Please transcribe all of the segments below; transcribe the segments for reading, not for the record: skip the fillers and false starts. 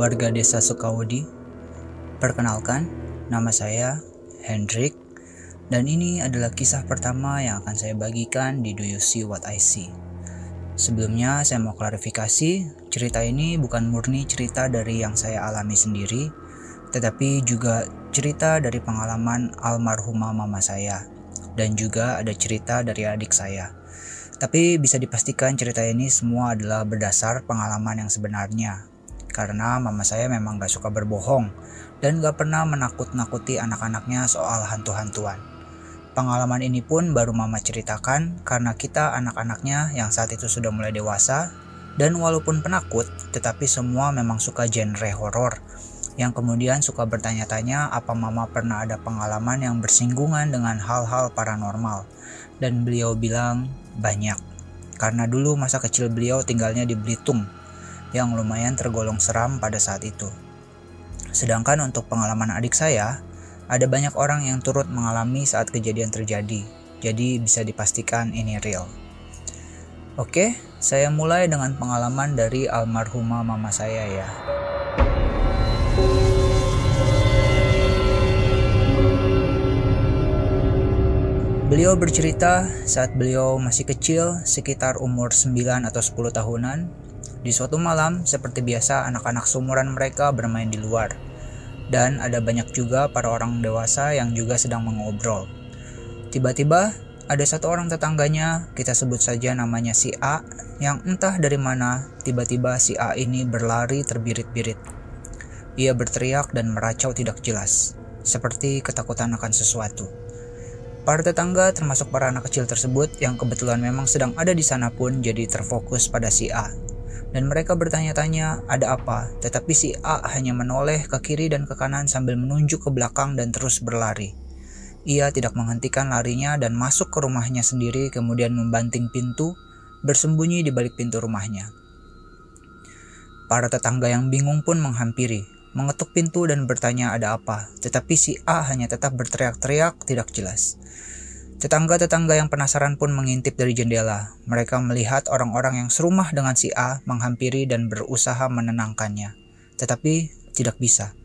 warga desa Sukawudi. Perkenalkan, nama saya Hendrik, dan ini adalah kisah pertama yang akan saya bagikan di Do You See What I See. Sebelumnya saya mau klarifikasi, cerita ini bukan murni cerita dari yang saya alami sendiri, tetapi juga cerita dari pengalaman almarhumah mama saya, dan juga ada cerita dari adik saya. Tapi bisa dipastikan cerita ini semua adalah berdasar pengalaman yang sebenarnya, karena mama saya memang gak suka berbohong dan gak pernah menakut-nakuti anak-anaknya soal hantu-hantuan. Pengalaman ini pun baru mama ceritakan karena kita anak-anaknya yang saat itu sudah mulai dewasa, dan walaupun penakut, tetapi semua memang suka genre horor, yang kemudian suka bertanya-tanya apa mama pernah ada pengalaman yang bersinggungan dengan hal-hal paranormal. Dan beliau bilang banyak, karena dulu masa kecil beliau tinggalnya di Belitung, yang lumayan tergolong seram pada saat itu. Sedangkan untuk pengalaman adik saya, ada banyak orang yang turut mengalami saat kejadian terjadi, jadi bisa dipastikan ini real. Oke, saya mulai dengan pengalaman dari almarhumah mama saya ya. Beliau bercerita saat beliau masih kecil, sekitar umur 9 atau 10 tahunan. Di suatu malam, seperti biasa anak-anak seumuran mereka bermain di luar. Dan ada banyak juga para orang dewasa yang juga sedang mengobrol. Tiba-tiba, ada satu orang tetangganya, kita sebut saja namanya si A, yang entah dari mana, tiba-tiba si A ini berlari terbirit-birit. Ia berteriak dan meracau tidak jelas, seperti ketakutan akan sesuatu. Para tetangga termasuk para anak kecil tersebut yang kebetulan memang sedang ada di sana pun jadi terfokus pada si A. Dan mereka bertanya-tanya ada apa, tetapi si A hanya menoleh ke kiri dan ke kanan sambil menunjuk ke belakang dan terus berlari. Ia tidak menghentikan larinya dan masuk ke rumahnya sendiri, kemudian membanting pintu, bersembunyi di balik pintu rumahnya. Para tetangga yang bingung pun menghampiri, mengetuk pintu dan bertanya ada apa, tetapi si A hanya tetap berteriak-teriak tidak jelas. Tetangga-tetangga yang penasaran pun mengintip dari jendela. Mereka melihat orang-orang yang serumah dengan si A menghampiri dan berusaha menenangkannya. Tetapi tidak bisa.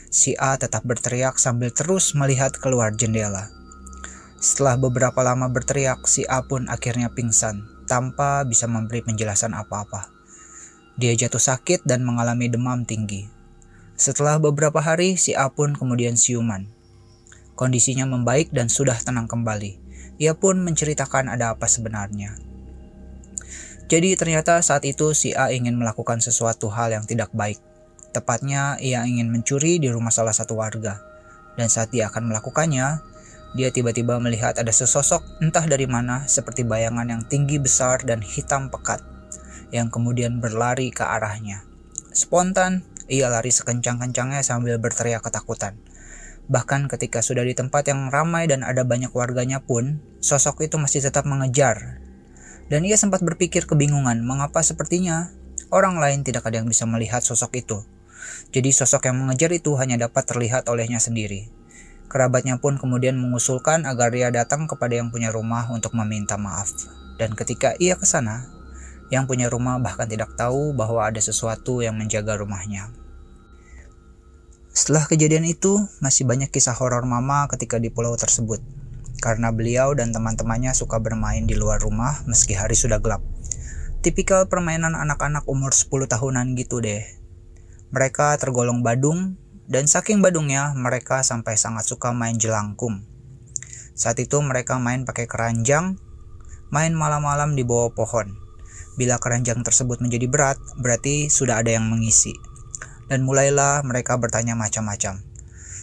Si A tetap berteriak sambil terus melihat keluar jendela. Setelah beberapa lama berteriak, si A pun akhirnya pingsan tanpa bisa memberi penjelasan apa-apa. Dia jatuh sakit dan mengalami demam tinggi. Setelah beberapa hari, si A pun kemudian siuman. Kondisinya membaik dan sudah tenang kembali. Ia pun menceritakan ada apa sebenarnya. Jadi ternyata saat itu si A ingin melakukan sesuatu hal yang tidak baik. Tepatnya ia ingin mencuri di rumah salah satu warga. Dan saat dia akan melakukannya, dia tiba-tiba melihat ada sesosok entah dari mana seperti bayangan yang tinggi besar dan hitam pekat, yang kemudian berlari ke arahnya. Spontan, ia lari sekencang-kencangnya sambil berteriak ketakutan. Bahkan ketika sudah di tempat yang ramai dan ada banyak warganya pun, sosok itu masih tetap mengejar. Dan ia sempat berpikir kebingungan mengapa sepertinya orang lain tidak ada yang bisa melihat sosok itu. Jadi sosok yang mengejar itu hanya dapat terlihat olehnya sendiri. Kerabatnya pun kemudian mengusulkan agar ia datang kepada yang punya rumah untuk meminta maaf. Dan ketika ia ke sana, yang punya rumah bahkan tidak tahu bahwa ada sesuatu yang menjaga rumahnya. Setelah kejadian itu, masih banyak kisah horor mama ketika di pulau tersebut. Karena beliau dan teman-temannya suka bermain di luar rumah meski hari sudah gelap. Tipikal permainan anak-anak umur 10 tahunan gitu deh. Mereka tergolong badung, dan saking badungnya mereka sampai sangat suka main jelangkung. Saat itu mereka main pakai keranjang, main malam-malam di bawah pohon. Bila keranjang tersebut menjadi berat, berarti sudah ada yang mengisi. Dan mulailah mereka bertanya macam-macam.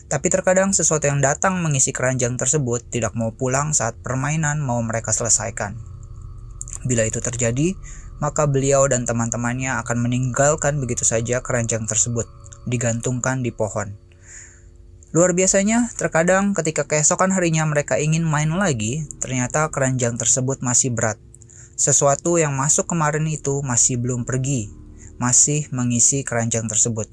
Tapi terkadang sesuatu yang datang mengisi keranjang tersebut tidak mau pulang saat permainan mau mereka selesaikan. Bila itu terjadi, maka beliau dan teman-temannya akan meninggalkan begitu saja keranjang tersebut, digantungkan di pohon. Luar biasanya, terkadang ketika keesokan harinya mereka ingin main lagi, ternyata keranjang tersebut masih berat. Sesuatu yang masuk kemarin itu masih belum pergi, masih mengisi keranjang tersebut.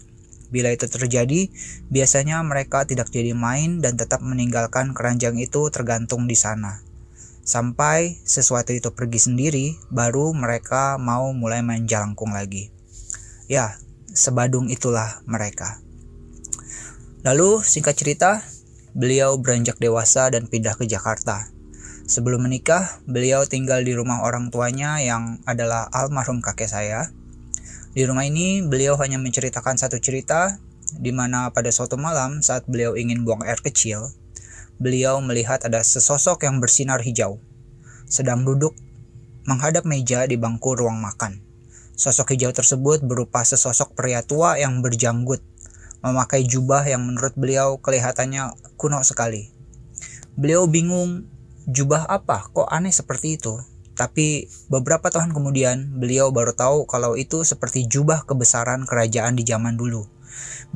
Bila itu terjadi, biasanya mereka tidak jadi main dan tetap meninggalkan keranjang itu tergantung di sana. Sampai sesuatu itu pergi sendiri, baru mereka mau mulai main jalangkung lagi. Ya, sebadung itulah mereka. Lalu singkat cerita, beliau beranjak dewasa dan pindah ke Jakarta. Sebelum menikah, beliau tinggal di rumah orang tuanya yang adalah almarhum kakek saya. Di rumah ini, beliau hanya menceritakan satu cerita, di mana pada suatu malam saat beliau ingin buang air kecil, beliau melihat ada sesosok yang bersinar hijau, sedang duduk menghadap meja di bangku ruang makan. Sosok hijau tersebut berupa sesosok pria tua yang berjanggut, memakai jubah yang menurut beliau kelihatannya kuno sekali. Beliau bingung, jubah apa? Kok aneh seperti itu? Tapi beberapa tahun kemudian, beliau baru tahu kalau itu seperti jubah kebesaran kerajaan di zaman dulu.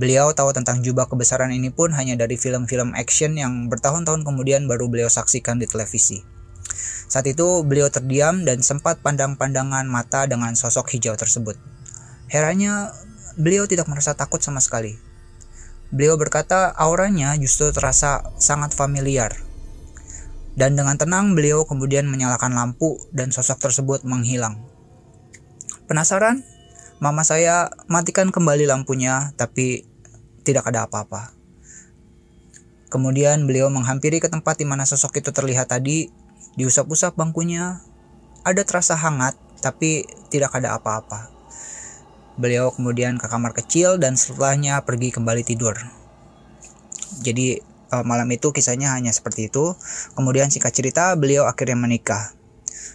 Beliau tahu tentang jubah kebesaran ini pun hanya dari film-film action yang bertahun-tahun kemudian baru beliau saksikan di televisi. Saat itu beliau terdiam dan sempat pandang-pandangan mata dengan sosok hijau tersebut. Herannya, beliau tidak merasa takut sama sekali. Beliau berkata auranya justru terasa sangat familiar. Dan dengan tenang beliau kemudian menyalakan lampu dan sosok tersebut menghilang. Penasaran? Mama saya matikan kembali lampunya, tapi tidak ada apa-apa. Kemudian beliau menghampiri ke tempat di mana sosok itu terlihat tadi, diusap-usap bangkunya. Ada terasa hangat, tapi tidak ada apa-apa. Beliau kemudian ke kamar kecil dan setelahnya pergi kembali tidur. Jadi malam itu kisahnya hanya seperti itu. Kemudian singkat cerita beliau akhirnya menikah.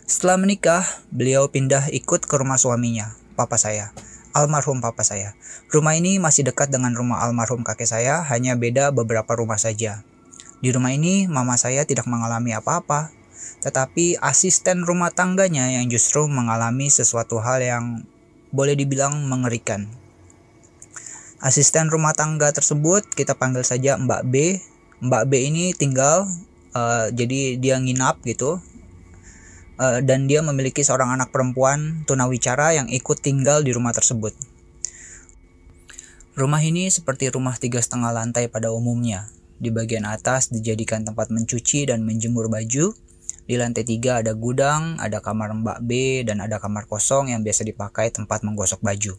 Setelah menikah, beliau pindah ikut ke rumah suaminya, papa saya, almarhum papa saya. Rumah ini masih dekat dengan rumah almarhum kakek saya, hanya beda beberapa rumah saja. Di rumah ini mama saya tidak mengalami apa-apa, tetapi asisten rumah tangganya yang justru mengalami sesuatu hal yang boleh dibilang mengerikan. Asisten rumah tangga tersebut kita panggil saja Mbak B. Mbak B ini tinggal, jadi dia nginap gitu, dan dia memiliki seorang anak perempuan tunawicara yang ikut tinggal di rumah tersebut. Rumah ini seperti rumah 3,5 lantai pada umumnya. Di bagian atas dijadikan tempat mencuci dan menjemur baju. Di lantai 3 ada gudang, ada kamar Mbak B, dan ada kamar kosong yang biasa dipakai tempat menggosok baju.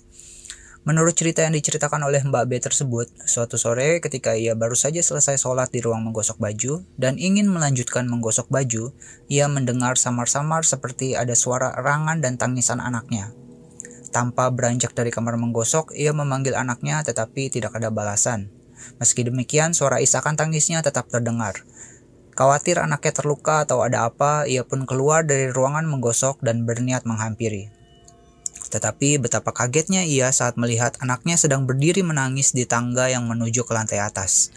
Menurut cerita yang diceritakan oleh Mbak B tersebut, suatu sore ketika ia baru saja selesai sholat di ruang menggosok baju dan ingin melanjutkan menggosok baju, ia mendengar samar-samar seperti ada suara erangan dan tangisan anaknya. Tanpa beranjak dari kamar menggosok, ia memanggil anaknya tetapi tidak ada balasan. Meski demikian, suara isakan tangisnya tetap terdengar. Khawatir anaknya terluka atau ada apa, ia pun keluar dari ruangan menggosok dan berniat menghampiri. Tetapi betapa kagetnya ia saat melihat anaknya sedang berdiri menangis di tangga yang menuju ke lantai atas.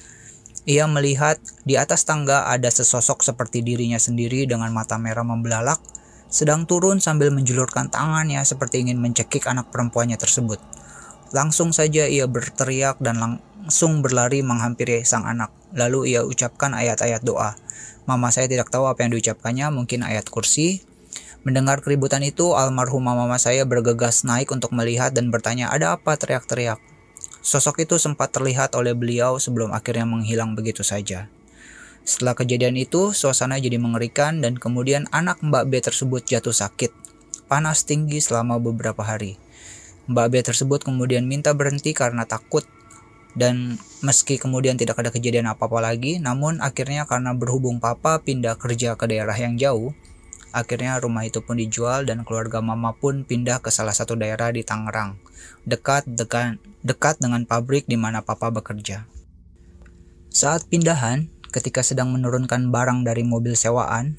Ia melihat di atas tangga ada sesosok seperti dirinya sendiri dengan mata merah membelalak, sedang turun sambil menjulurkan tangannya seperti ingin mencekik anak perempuannya tersebut. Langsung saja ia berteriak dan langsung berlari menghampiri sang anak. Lalu ia ucapkan ayat-ayat doa. Mama saya tidak tahu apa yang diucapkannya, mungkin ayat kursi. Mendengar keributan itu, almarhumah mama saya bergegas naik untuk melihat dan bertanya, "Ada apa?" teriak-teriak. Sosok itu sempat terlihat oleh beliau sebelum akhirnya menghilang begitu saja. Setelah kejadian itu, suasana jadi mengerikan dan kemudian anak Mbak B tersebut jatuh sakit. Panas tinggi selama beberapa hari. Mbak B tersebut kemudian minta berhenti karena takut. Dan meski kemudian tidak ada kejadian apa-apa lagi, namun akhirnya karena berhubung papa pindah kerja ke daerah yang jauh, akhirnya rumah itu pun dijual dan keluarga mama pun pindah ke salah satu daerah di Tangerang, dekat dengan pabrik di mana papa bekerja. Saat pindahan, ketika sedang menurunkan barang dari mobil sewaan,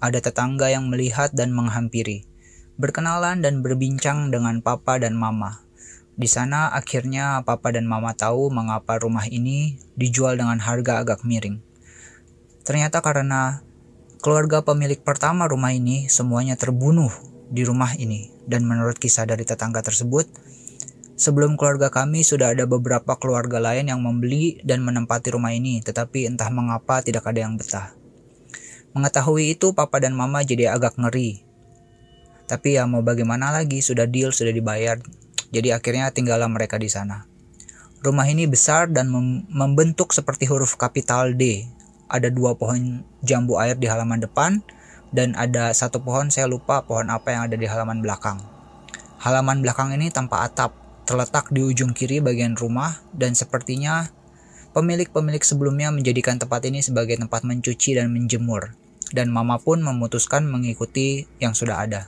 ada tetangga yang melihat dan menghampiri, berkenalan dan berbincang dengan papa dan mama. Di sana akhirnya papa dan mama tahu mengapa rumah ini dijual dengan harga agak miring. Ternyata karena keluarga pemilik pertama rumah ini semuanya terbunuh di rumah ini, dan menurut kisah dari tetangga tersebut, sebelum keluarga kami sudah ada beberapa keluarga lain yang membeli dan menempati rumah ini, tetapi entah mengapa tidak ada yang betah. Mengetahui itu, papa dan mama jadi agak ngeri. Tapi ya mau bagaimana lagi, sudah deal, sudah dibayar. Jadi akhirnya tinggallah mereka di sana. Rumah ini besar dan membentuk seperti huruf kapital D. Ada 2 pohon jambu air di halaman depan, dan ada 1 pohon, saya lupa pohon apa yang ada di halaman belakang. Halaman belakang ini tanpa atap, terletak di ujung kiri bagian rumah, dan sepertinya pemilik-pemilik sebelumnya menjadikan tempat ini sebagai tempat mencuci dan menjemur, dan Mama pun memutuskan mengikuti yang sudah ada.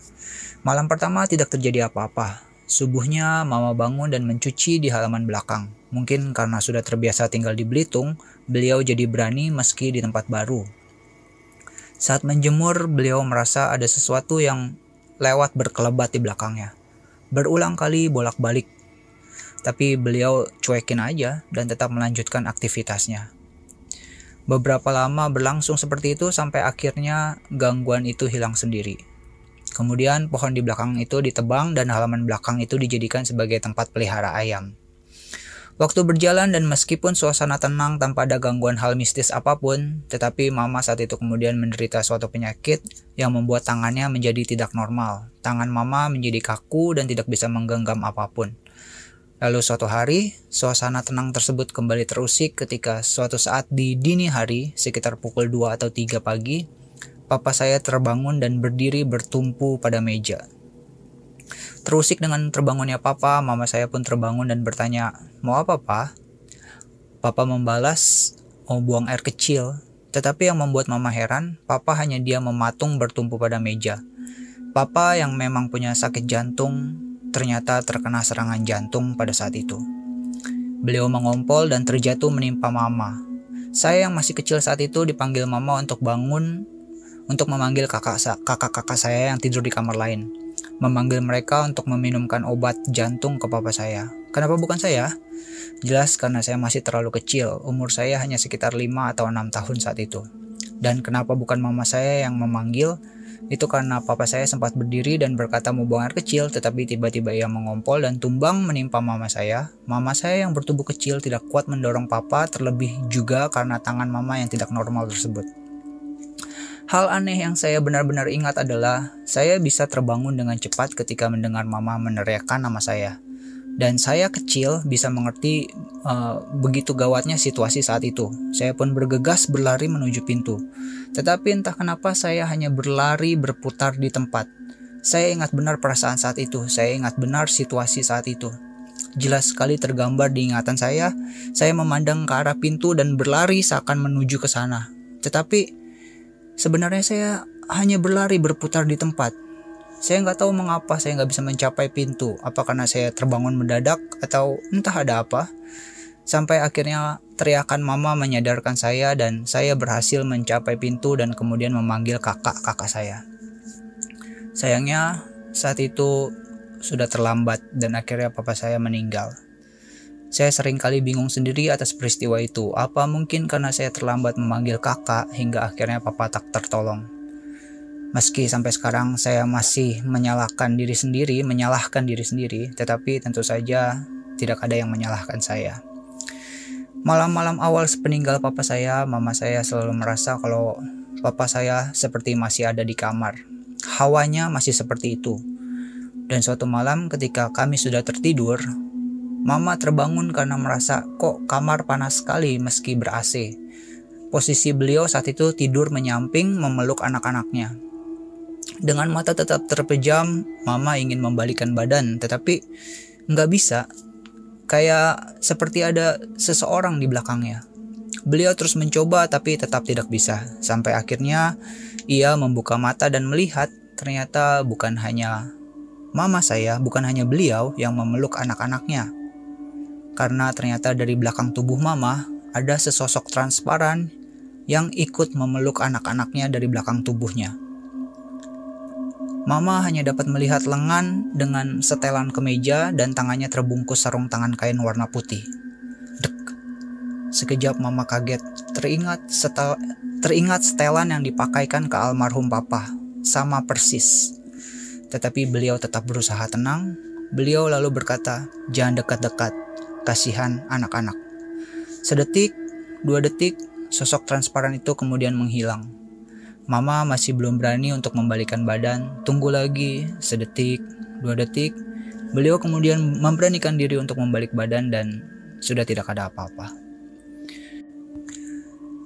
Malam pertama tidak terjadi apa-apa. Subuhnya Mama bangun dan mencuci di halaman belakang. Mungkin karena sudah terbiasa tinggal di Belitung, beliau jadi berani meski di tempat baru. Saat menjemur, beliau merasa ada sesuatu yang lewat berkelebat di belakangnya. Berulang kali bolak-balik. Tapi beliau cuekin aja dan tetap melanjutkan aktivitasnya. Beberapa lama berlangsung seperti itu sampai akhirnya gangguan itu hilang sendiri. Kemudian pohon di belakang itu ditebang dan halaman belakang itu dijadikan sebagai tempat pelihara ayam. Waktu berjalan dan meskipun suasana tenang tanpa ada gangguan hal mistis apapun, tetapi Mama saat itu kemudian menderita suatu penyakit yang membuat tangannya menjadi tidak normal. Tangan Mama menjadi kaku dan tidak bisa menggenggam apapun. Lalu suatu hari, suasana tenang tersebut kembali terusik ketika suatu saat di dini hari, sekitar pukul 2 atau 3 pagi, Papa saya terbangun dan berdiri bertumpu pada meja. Terusik dengan terbangunnya Papa, Mama saya pun terbangun dan bertanya, "Mau apa, Pa?" Papa membalas, "Mau buang air kecil." Tetapi yang membuat Mama heran, Papa hanya diam mematung bertumpu pada meja. Papa yang memang punya sakit jantung, ternyata terkena serangan jantung pada saat itu. Beliau mengompol dan terjatuh menimpa Mama. Saya yang masih kecil saat itu dipanggil Mama untuk bangun, untuk memanggil kakak-kakak saya yang tidur di kamar lain. Memanggil mereka untuk meminumkan obat jantung ke Papa saya. Kenapa bukan saya? Jelas karena saya masih terlalu kecil, umur saya hanya sekitar 5 atau 6 tahun saat itu. Dan kenapa bukan Mama saya yang memanggil? Itu karena Papa saya sempat berdiri dan berkata mau buang air kecil, tetapi tiba-tiba ia mengompol dan tumbang menimpa Mama saya. Mama saya yang bertubuh kecil tidak kuat mendorong Papa, terlebih juga karena tangan Mama yang tidak normal tersebut. Hal aneh yang saya benar-benar ingat adalah saya bisa terbangun dengan cepat ketika mendengar Mama meneriakkan nama saya. Dan saya kecil bisa mengerti begitu gawatnya situasi saat itu. Saya pun bergegas berlari menuju pintu. Tetapi entah kenapa saya hanya berlari berputar di tempat. Saya ingat benar perasaan saat itu. Saya ingat benar situasi saat itu. Jelas sekali tergambar di ingatan saya memandang ke arah pintu dan berlari seakan menuju ke sana. Tetapi sebenarnya saya hanya berlari berputar di tempat. Saya nggak tahu mengapa saya nggak bisa mencapai pintu. Apa karena saya terbangun mendadak atau entah ada apa. Sampai akhirnya teriakan Mama menyadarkan saya dan saya berhasil mencapai pintu dan kemudian memanggil kakak-kakak saya. Sayangnya saat itu sudah terlambat dan akhirnya Papa saya meninggal. Saya sering kali bingung sendiri atas peristiwa itu. Apa mungkin karena saya terlambat memanggil kakak hingga akhirnya Papa tak tertolong. Meski sampai sekarang saya masih menyalahkan diri sendiri, tetapi tentu saja tidak ada yang menyalahkan saya. Malam-malam awal sepeninggal Papa saya, Mama saya selalu merasa kalau Papa saya seperti masih ada di kamar. Hawanya masih seperti itu. Dan suatu malam ketika kami sudah tertidur, Mama terbangun karena merasa kok kamar panas sekali meski ber-AC. Posisi beliau saat itu tidur menyamping memeluk anak-anaknya. Dengan mata tetap terpejam, Mama ingin membalikkan badan, tetapi nggak bisa. Kayak seperti ada seseorang di belakangnya. Beliau terus mencoba tapi tetap tidak bisa. Sampai akhirnya ia membuka mata dan melihat ternyata bukan hanya Mama saya, bukan hanya beliau yang memeluk anak-anaknya. Karena ternyata dari belakang tubuh Mama ada sesosok transparan yang ikut memeluk anak-anaknya dari belakang tubuhnya. Mama hanya dapat melihat lengan dengan setelan kemeja dan tangannya terbungkus sarung tangan kain warna putih. Dek. Sekejap Mama kaget, teringat setelan yang dipakaikan ke almarhum Papa, sama persis. Tetapi beliau tetap berusaha tenang. Beliau lalu berkata, "Jangan dekat-dekat, kasihan anak-anak." Sedetik, 2 detik, sosok transparan itu kemudian menghilang. Mama masih belum berani untuk membalikkan badan. Tunggu lagi, sedetik, 2 detik. Beliau kemudian memberanikan diri untuk membalik badan dan sudah tidak ada apa-apa.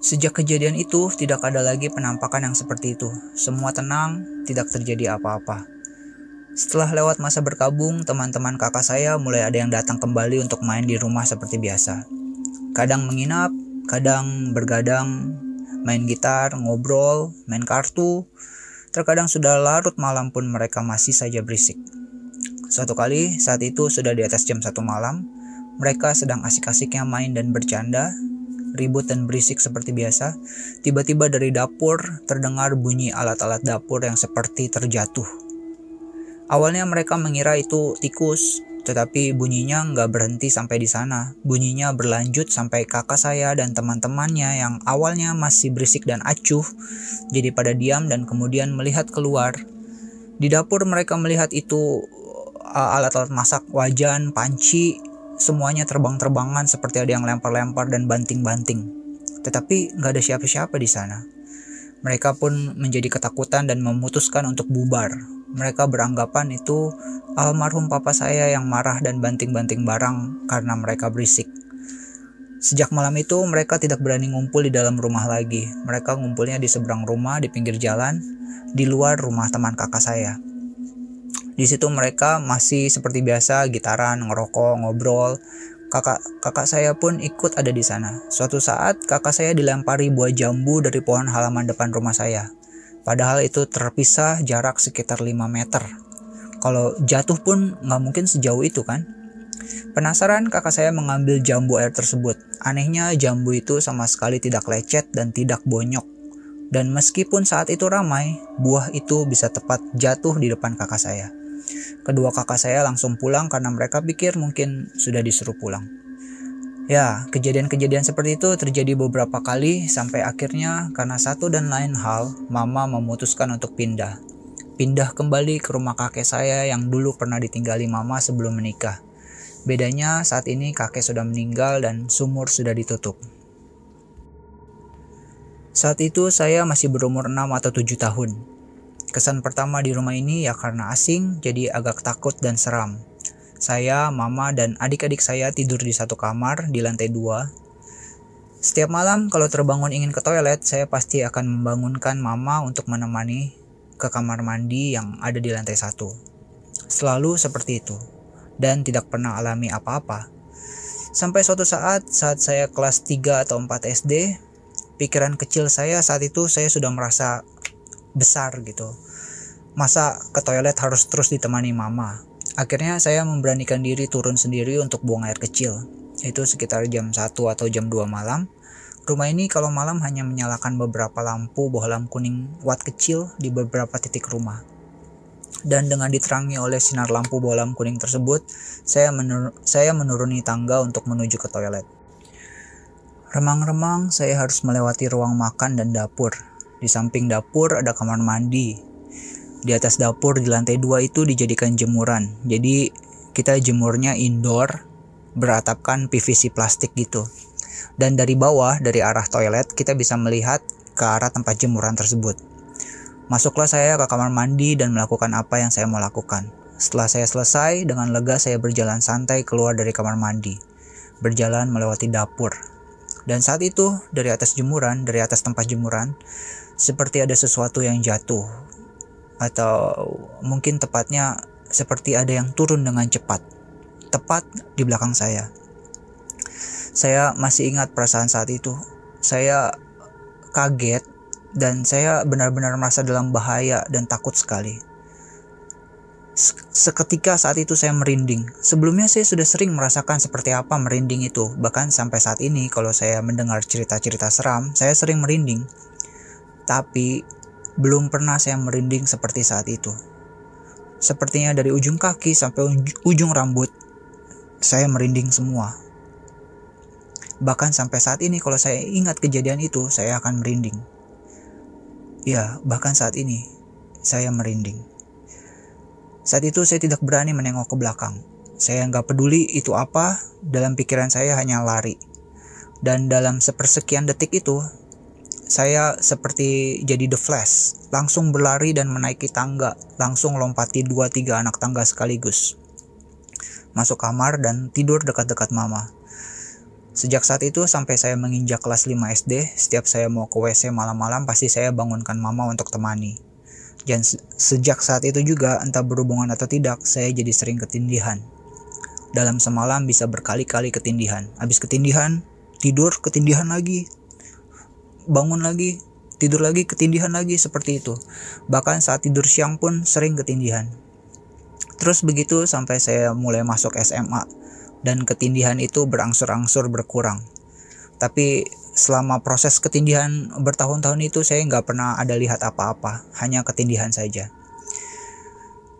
Sejak kejadian itu, tidak ada lagi penampakan yang seperti itu. Semua tenang, tidak terjadi apa-apa. Setelah lewat masa berkabung, teman-teman kakak saya mulai ada yang datang kembali untuk main di rumah seperti biasa. Kadang menginap, kadang bergadang, main gitar, ngobrol, main kartu. Terkadang sudah larut malam pun mereka masih saja berisik. Suatu kali, saat itu sudah di atas jam 1 malam, mereka sedang asik-asiknya main dan bercanda, ribut dan berisik seperti biasa. Tiba-tiba dari dapur terdengar bunyi alat-alat dapur yang seperti terjatuh. Awalnya mereka mengira itu tikus, tetapi bunyinya nggak berhenti sampai di sana. Bunyinya berlanjut sampai kakak saya dan teman-temannya yang awalnya masih berisik dan acuh, jadi pada diam dan kemudian melihat keluar. Di dapur mereka melihat itu alat-alat masak, wajan, panci, semuanya terbang-terbangan seperti ada yang lempar-lempar dan banting-banting. Tetapi nggak ada siapa-siapa di sana. Mereka pun menjadi ketakutan dan memutuskan untuk bubar. Mereka beranggapan itu almarhum papa saya yang marah dan banting-banting barang karena mereka berisik. Sejak malam itu mereka tidak berani ngumpul di dalam rumah lagi. Mereka ngumpulnya di seberang rumah, di pinggir jalan, di luar rumah teman kakak saya. Di situ mereka masih seperti biasa gitaran, ngerokok, ngobrol. Kakak saya pun ikut ada di sana. Suatu saat kakak saya dilempari buah jambu dari pohon halaman depan rumah saya. Padahal itu terpisah jarak sekitar 5 meter. Kalau jatuh pun nggak mungkin sejauh itu kan. Penasaran, kakak saya mengambil jambu air tersebut. Anehnya jambu itu sama sekali tidak lecet dan tidak bonyok. Dan meskipun saat itu ramai, buah itu bisa tepat jatuh di depan kakak saya. Kedua kakak saya langsung pulang karena mereka pikir mungkin sudah disuruh pulang. Ya, kejadian-kejadian seperti itu terjadi beberapa kali sampai akhirnya karena satu dan lain hal, mama memutuskan untuk pindah. Pindah kembali ke rumah kakek saya yang dulu pernah ditinggali mama sebelum menikah. Bedanya saat ini kakek sudah meninggal dan sumur sudah ditutup. Saat itu saya masih berumur 6 atau 7 tahun. Kesan pertama di rumah ini ya karena asing, jadi agak takut dan seram. Saya, mama, dan adik-adik saya tidur di satu kamar di lantai 2. Setiap malam kalau terbangun ingin ke toilet, saya pasti akan membangunkan mama untuk menemani ke kamar mandi yang ada di lantai 1. Selalu seperti itu, dan tidak pernah alami apa-apa. Sampai suatu saat saya kelas 3 atau 4 SD, pikiran kecil saya saat itu saya sudah merasa besar gitu. Masa ke toilet harus terus ditemani mama? Akhirnya saya memberanikan diri turun sendiri untuk buang air kecil. Itu sekitar jam 1 atau jam 2 malam. Rumah ini kalau malam hanya menyalakan beberapa lampu bohlam kuning watt kecil di beberapa titik rumah. Dan dengan diterangi oleh sinar lampu bohlam kuning tersebut, saya menuruni tangga untuk menuju ke toilet. Remang-remang saya harus melewati ruang makan dan dapur. Di samping dapur ada kamar mandi. Di atas dapur di lantai 2 itu dijadikan jemuran. Jadi kita jemurnya indoor, beratapkan PVC plastik gitu. Dan dari bawah, dari arah toilet, kita bisa melihat ke arah tempat jemuran tersebut. Masuklah saya ke kamar mandi dan melakukan apa yang saya mau lakukan. Setelah saya selesai, dengan lega saya berjalan santai keluar dari kamar mandi. Berjalan melewati dapur. Dan saat itu, dari atas tempat jemuran, seperti ada sesuatu yang jatuh. Atau mungkin tepatnya seperti ada yang turun dengan cepat. Tepat di belakang saya. Saya masih ingat perasaan saat itu. Saya kaget dan saya benar-benar merasa dalam bahaya dan takut sekali. Seketika saat itu saya merinding. Sebelumnya saya sudah sering merasakan seperti apa merinding itu. Bahkan sampai saat ini kalau saya mendengar cerita-cerita seram, saya sering merinding. Tapi belum pernah saya merinding seperti saat itu. Sepertinya dari ujung kaki sampai ujung rambut, saya merinding semua. Bahkan sampai saat ini kalau saya ingat kejadian itu, saya akan merinding. Ya, bahkan saat ini, saya merinding. Saat itu saya tidak berani menengok ke belakang. Saya nggak peduli itu apa, dalam pikiran saya hanya lari. Dan dalam sepersekian detik itu, saya seperti jadi The Flash, langsung berlari dan menaiki tangga, langsung lompati 2-3 anak tangga sekaligus. Masuk kamar dan tidur dekat-dekat mama. Sejak saat itu sampai saya menginjak kelas 5 SD, setiap saya mau ke WC malam-malam pasti saya bangunkan mama untuk temani. Dan sejak saat itu juga, entah berhubungan atau tidak, saya jadi sering ketindihan. Dalam semalam bisa berkali-kali ketindihan. Habis ketindihan, tidur, ketindihan lagi. Bangun lagi, tidur lagi, ketindihan lagi, seperti itu. Bahkan saat tidur siang pun sering ketindihan. Terus begitu sampai saya mulai masuk SMA. Dan ketindihan itu berangsur-angsur berkurang. Tapi selama proses ketindihan bertahun-tahun itu saya nggak pernah ada lihat apa-apa, hanya ketindihan saja.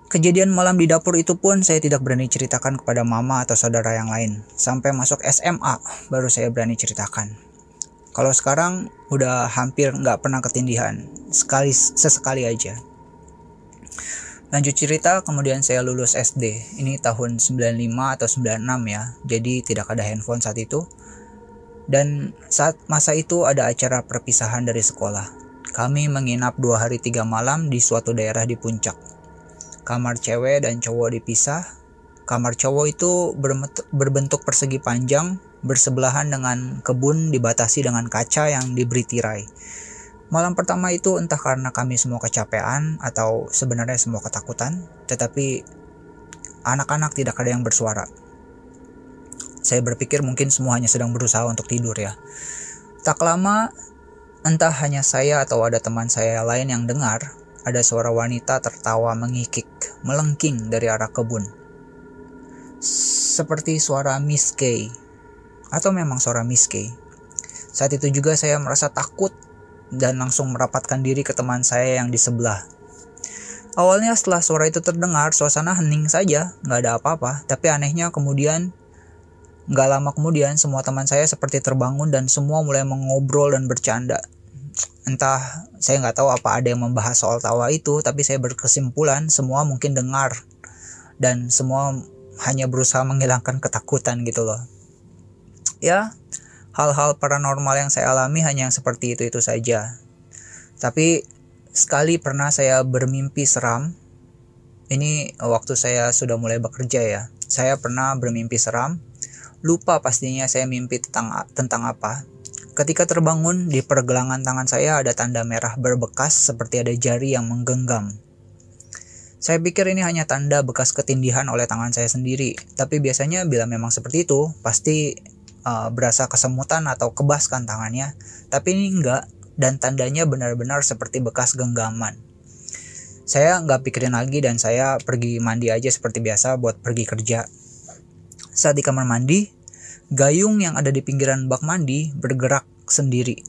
Kejadian malam di dapur itu pun saya tidak berani ceritakan kepada mama atau saudara yang lain. Sampai masuk SMA baru saya berani ceritakan. Kalau sekarang udah hampir nggak pernah ketindihan, sesekali aja. Lanjut cerita, kemudian saya lulus SD. Ini tahun 95 atau 96 ya, jadi tidak ada handphone saat itu. Dan saat masa itu ada acara perpisahan dari sekolah. Kami menginap 2 hari 3 malam di suatu daerah di puncak. Kamar cewek dan cowok dipisah. Kamar cowok itu berbentuk persegi panjang, bersebelahan dengan kebun dibatasi dengan kaca yang diberi tirai. Malam pertama itu entah karena kami semua kecapean atau sebenarnya semua ketakutan, tetapi anak-anak tidak ada yang bersuara. Saya berpikir mungkin semuanya sedang berusaha untuk tidur ya. Tak lama, entah hanya saya atau ada teman saya lain yang dengar, ada suara wanita tertawa mengikik, melengking dari arah kebun. Seperti suara Miss Kay, atau memang suara Miss Kay. Saat itu juga saya merasa takut dan langsung merapatkan diri ke teman saya yang di sebelah. Awalnya setelah suara itu terdengar, suasana hening saja, nggak ada apa-apa. Tapi anehnya nggak lama kemudian semua teman saya seperti terbangun dan semua mulai mengobrol dan bercanda. Entah, saya nggak tahu apa ada yang membahas soal tawa itu, tapi saya berkesimpulan semua mungkin dengar dan semua hanya berusaha menghilangkan ketakutan gitu loh. Ya, hal-hal paranormal yang saya alami hanya yang seperti itu saja. Tapi sekali pernah saya bermimpi seram. Ini waktu saya sudah mulai bekerja ya. Saya pernah bermimpi seram. Lupa pastinya saya mimpi tentang apa. Ketika terbangun, di pergelangan tangan saya ada tanda merah berbekas seperti ada jari yang menggenggam. Saya pikir ini hanya tanda bekas ketindihan oleh tangan saya sendiri. Tapi biasanya bila memang seperti itu, pasti berasa kesemutan atau kebaskan tangannya. Tapi ini enggak, dan tandanya benar-benar seperti bekas genggaman. Saya nggak pikirin lagi dan saya pergi mandi aja seperti biasa buat pergi kerja. Saat di kamar mandi, gayung yang ada di pinggiran bak mandi bergerak sendiri.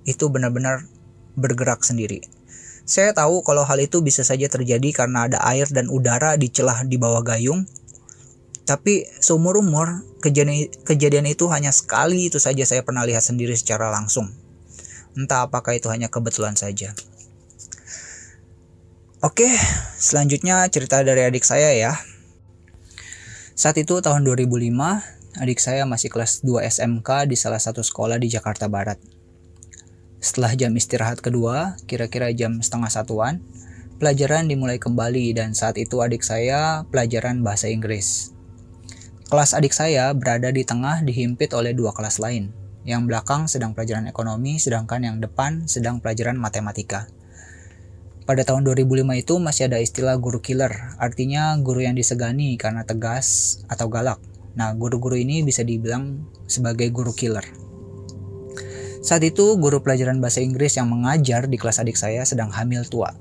Itu benar-benar bergerak sendiri. Saya tahu kalau hal itu bisa saja terjadi karena ada air dan udara di celah di bawah gayung. Tapi seumur-umur, kejadian itu hanya sekali itu saja saya pernah lihat sendiri secara langsung. Entah apakah itu hanya kebetulan saja. Oke, selanjutnya cerita dari adik saya ya. Saat itu tahun 2005, adik saya masih kelas 2 SMK di salah satu sekolah di Jakarta Barat. Setelah jam istirahat kedua, kira-kira jam 12:30-an, pelajaran dimulai kembali dan saat itu adik saya pelajaran bahasa Inggris. Kelas adik saya berada di tengah dihimpit oleh 2 kelas lain. Yang belakang sedang pelajaran ekonomi, sedangkan yang depan sedang pelajaran matematika. Pada tahun 2005 itu masih ada istilah guru killer, artinya guru yang disegani karena tegas atau galak. Nah, guru-guru ini bisa dibilang sebagai guru killer. Saat itu, guru pelajaran bahasa Inggris yang mengajar di kelas adik saya sedang hamil tua.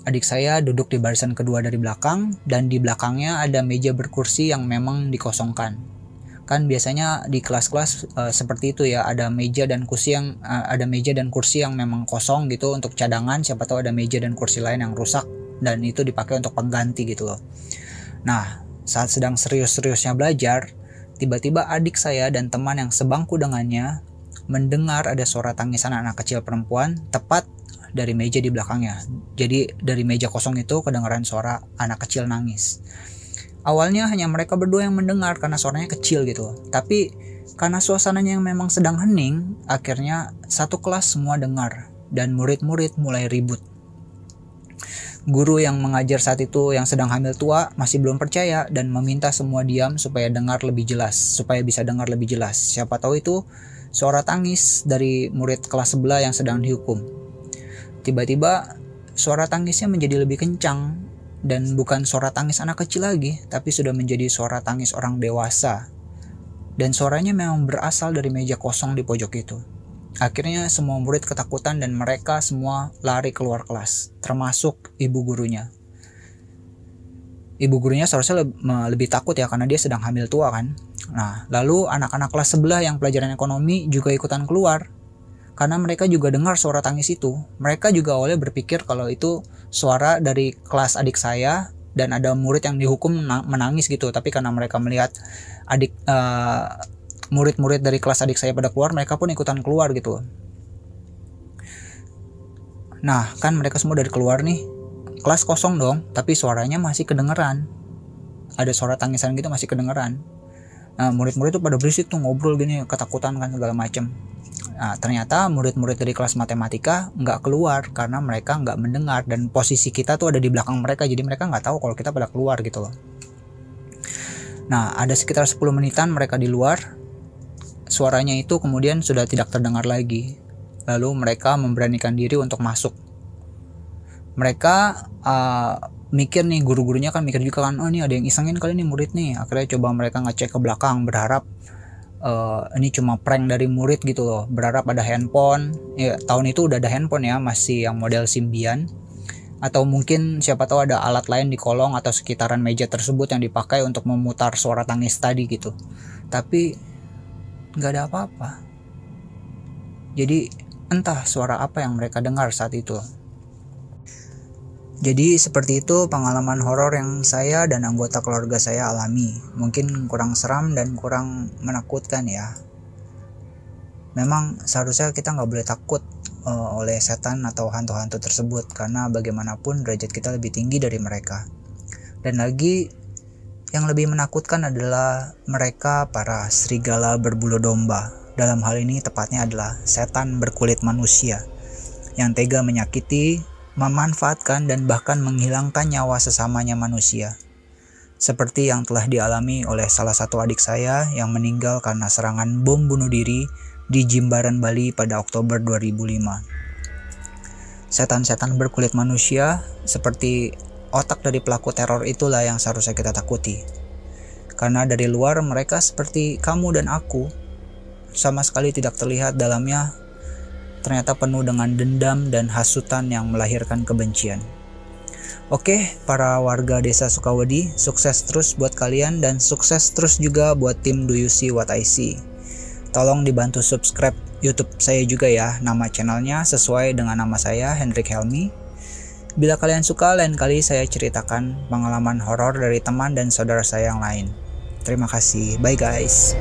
Adik saya duduk di barisan kedua dari belakang, dan di belakangnya ada meja berkursi yang memang dikosongkan. Kan biasanya di kelas-kelas seperti itu ya, ada meja dan kursi yang memang kosong gitu untuk cadangan, siapa tahu ada meja dan kursi lain yang rusak dan itu dipakai untuk pengganti gitu loh. Nah, saat sedang serius-seriusnya belajar, tiba-tiba adik saya dan teman yang sebangku dengannya mendengar ada suara tangisan anak kecil perempuan tepat dari meja di belakangnya. Jadi dari meja kosong itu kedengaran suara anak kecil nangis. Awalnya hanya mereka berdua yang mendengar karena suaranya kecil gitu. Tapi karena suasananya yang memang sedang hening, akhirnya satu kelas semua dengar dan murid-murid mulai ribut. Guru yang mengajar saat itu yang sedang hamil tua masih belum percaya dan meminta semua diam supaya bisa dengar lebih jelas. Siapa tahu itu suara tangis dari murid kelas sebelah yang sedang dihukum. Tiba-tiba suara tangisnya menjadi lebih kencang dan bukan suara tangis anak kecil lagi, tapi sudah menjadi suara tangis orang dewasa. Dan suaranya memang berasal dari meja kosong di pojok itu. Akhirnya semua murid ketakutan dan mereka semua lari keluar kelas, termasuk ibu gurunya. Ibu gurunya seharusnya lebih takut ya karena dia sedang hamil tua kan. Nah, lalu anak-anak kelas sebelah yang pelajaran ekonomi juga ikutan keluar. Karena mereka juga dengar suara tangis itu. Mereka juga awalnya berpikir kalau itu suara dari kelas adik saya dan ada murid yang dihukum menangis gitu. Tapi karena mereka melihat murid-murid dari kelas adik saya pada keluar, mereka pun ikutan keluar gitu. Nah, kan mereka semua dari keluar nih. Kelas kosong dong, tapi suaranya masih kedengeran. Ada suara tangisan gitu masih kedengeran. Nah, murid-murid tuh pada berisik tuh ngobrol gini, ketakutan kan segala macem. Nah, ternyata murid-murid dari kelas matematika nggak keluar karena mereka nggak mendengar dan posisi kita tuh ada di belakang mereka, jadi mereka nggak tahu kalau kita pada keluar gitu loh. Nah, ada sekitar 10 menitan mereka di luar. Suaranya itu kemudian sudah tidak terdengar lagi. Lalu mereka memberanikan diri untuk masuk. Mereka mikir nih, guru-gurunya kan mikir juga kan, oh ini ada yang isengin kali nih murid nih. Akhirnya coba mereka ngecek ke belakang, berharap ini cuma prank dari murid gitu loh. Berharap ada handphone. Ya, tahun itu udah ada handphone ya, masih yang model Symbian. Atau mungkin siapa tahu ada alat lain di kolong atau sekitaran meja tersebut yang dipakai untuk memutar suara tangis tadi gitu. Tapi nggak ada apa-apa. Jadi entah suara apa yang mereka dengar saat itu. Jadi seperti itu pengalaman horor yang saya dan anggota keluarga saya alami. Mungkin kurang seram dan kurang menakutkan ya. Memang seharusnya kita nggak boleh takut oleh setan atau hantu-hantu tersebut, karena bagaimanapun derajat kita lebih tinggi dari mereka. Dan lagi yang lebih menakutkan adalah mereka para serigala berbulu domba. Dalam hal ini tepatnya adalah setan berkulit manusia yang tega menyakiti, memanfaatkan dan bahkan menghilangkan nyawa sesamanya manusia. Seperti yang telah dialami oleh salah satu adik saya yang meninggal karena serangan bom bunuh diri di Jimbaran, Bali pada Oktober 2005. Setan-setan berkulit manusia seperti otak dari pelaku teror itulah yang seharusnya kita takuti. Karena dari luar mereka seperti kamu dan aku, sama sekali tidak terlihat dalamnya ternyata penuh dengan dendam dan hasutan yang melahirkan kebencian. Oke, para warga desa Sukawedi, sukses terus buat kalian dan sukses terus juga buat tim Do You See What I See. Tolong dibantu subscribe YouTube saya juga ya, nama channelnya sesuai dengan nama saya, Hendrik Helmi. Bila kalian suka, lain kali saya ceritakan pengalaman horor dari teman dan saudara saya yang lain. Terima kasih, bye guys.